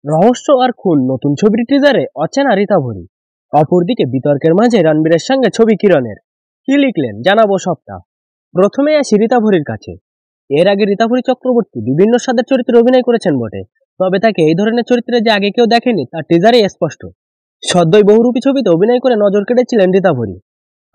রহস্য আর খুন নতুন ছবির টিজারে অচেনা রীতাভরি। অপরদিকে বিতর্কের মাঝে রণবীরের সঙ্গে ছবি কিরণের। কি লিখলেন জানাবো সবটা। প্রথমে আসি রীতাভরির কাছে। এর আগে রীতাভরি চক্রবর্তী বিভিন্ন স্বাদের চরিত্রে অভিনয় করেছেন বটে, তবে তাকে এই ধরনের চরিত্রে যে আগে কেউ দেখেনি তার টিজারে স্পষ্ট। সদ্যই বহুরূপী ছবিতে অভিনয় করে নজর কেড়েছিলেন রীতাভরি,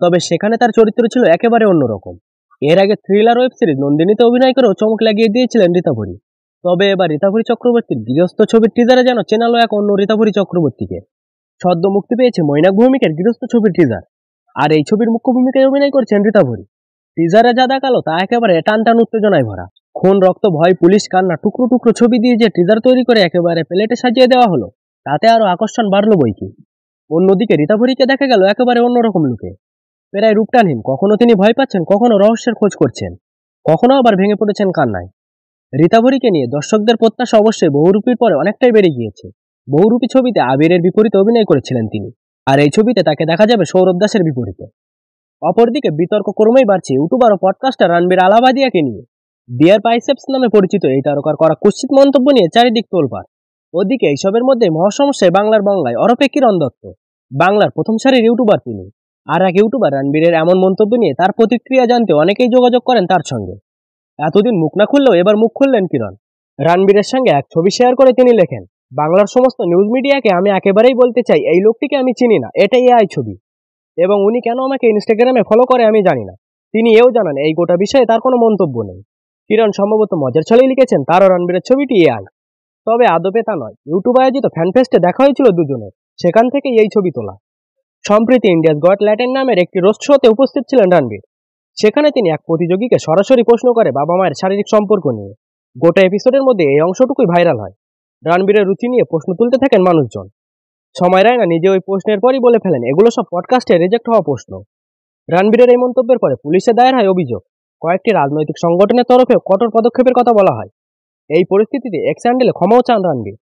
তবে সেখানে তার চরিত্র ছিল একেবারে অন্যরকম। এর আগে থ্রিলার ওয়েব সিরিজ নন্দিনীতে অভিনয় করেও চমক লাগিয়ে দিয়েছিলেন রীতাভরি, তবে এবার রীতাভরি চক্রবর্তীর গৃহস্থ ছবির টিজারে যেন চেনালো এক অন্য রীতাভরি চক্রবর্তীকে। সদ্য মুক্তি পেয়েছে মৈনাক ভৌমিকের গৃহস্থ ছবির টিজার, আর এই ছবির মুখ্য ভূমিকায় অভিনয় করছেন রীতাভরি। টিজারে যা দেখালো তা একেবারে টান টান উত্তেজনায় ভরা। খুন, রক্ত, ভয়, পুলিশ, কান্না, টুকরো টুকরো ছবি দিয়ে যে টিজার তৈরি করে একেবারে প্লেটে সাজিয়ে দেওয়া হলো, তাতে আরো আকর্ষণ বাড়লো বইকি। অন্যদিকে রীতাভরিকে দেখা গেল একেবারে অন্যরকম লুকে। প্রায় রূপটানহীন, কখনো তিনি ভয় পাচ্ছেন, কখনো রহস্যের খোঁজ করছেন, কখনো আবার ভেঙে পড়েছেন কান্নায়। রীতাভরিকে নিয়ে দর্শকদের প্রত্যাশা অবশ্যই বহুরূপীর পরে অনেকটাই বেড়ে গিয়েছে। বহুরূপী ছবিতে আবিরের বিপরীতে অভিনয় করেছিলেন তিনি, আর এই ছবিতে তাকে দেখা যাবে সৌরভ দাসের বিপরীতে। অপরদিকে বিতর্ক ক্রমেই বাড়ছে ইউটিউবার ও পডকাস্টার রণবীর আলাবাদিয়াকে নিয়ে। ডিয়ার বাইসেপস নামে পরিচিত এই তারকার করা কুৎসিত মন্তব্য নিয়ে চারিদিক তোলপাড়। ওদিকে এইসবের মধ্যে মহাসমস্যায় বাংলায় অরপে কিরণ দত্ত। বাংলার প্রথম সারির ইউটিউবার তিনি। আর এক ইউটিউবার রণবীরের এমন মন্তব্য নিয়ে তার প্রতিক্রিয়া জানতে অনেকেই যোগাযোগ করেন তার সঙ্গে। এতদিন মুখ না খুললেও এবার মুখ খুললেন কিরণ। রণবীরের সঙ্গে এক ছবি শেয়ার করে তিনি লেখেন, বাংলার সমস্ত নিউজ মিডিয়াকে আমি একেবারেই বলতে চাই, এই লোকটিকে আমি চিনি না, এটাই এআই ছবি, এবং উনি কেন আমাকে ইনস্টাগ্রামে ফলো করে আমি জানি না। তিনি এও জানান এই গোটা বিষয়ে তার কোনো মন্তব্য নেই। কিরণ সম্ভবত মজার ছলেই লিখেছেন তারও রণবীরের ছবিটি এআই, তবে আদপে তা নয়। ইউটিউবে আয়োজিত ফ্যানফেস্টে দেখা হয়েছিল দুজনের, সেখান থেকে এই ছবি তোলা। সম্প্রতি ইন্ডিয়াস গট ল্যাটেন নামের একটি রোস্ট শোতে উপস্থিত ছিলেন রণবীর। সেখানে তিনি এক প্রতিযোগীকে সরাসরি প্রশ্ন করে বাবা মায়ের শারীরিক সম্পর্ক নিয়ে। গোটা এপিসোডের মধ্যে এই অংশটুকুই ভাইরাল হয়। রণবীরের রুচি নিয়ে প্রশ্ন তুলতে থাকেন মানুষজন। সময় রায়না নিজে ওই প্রশ্নের পরই বলে ফেলেন এগুলো সব পডকাস্টে রিজেক্ট হওয়া প্রশ্ন। রণবীরের এই মন্তব্যের পরে পুলিশে দায়ের হয় অভিযোগ। কয়েকটি রাজনৈতিক সংগঠনের তরফে কঠোর পদক্ষেপের কথা বলা হয়। এই পরিস্থিতিতে এক্স হ্যান্ডেলে ক্ষমাও চান রণবীর।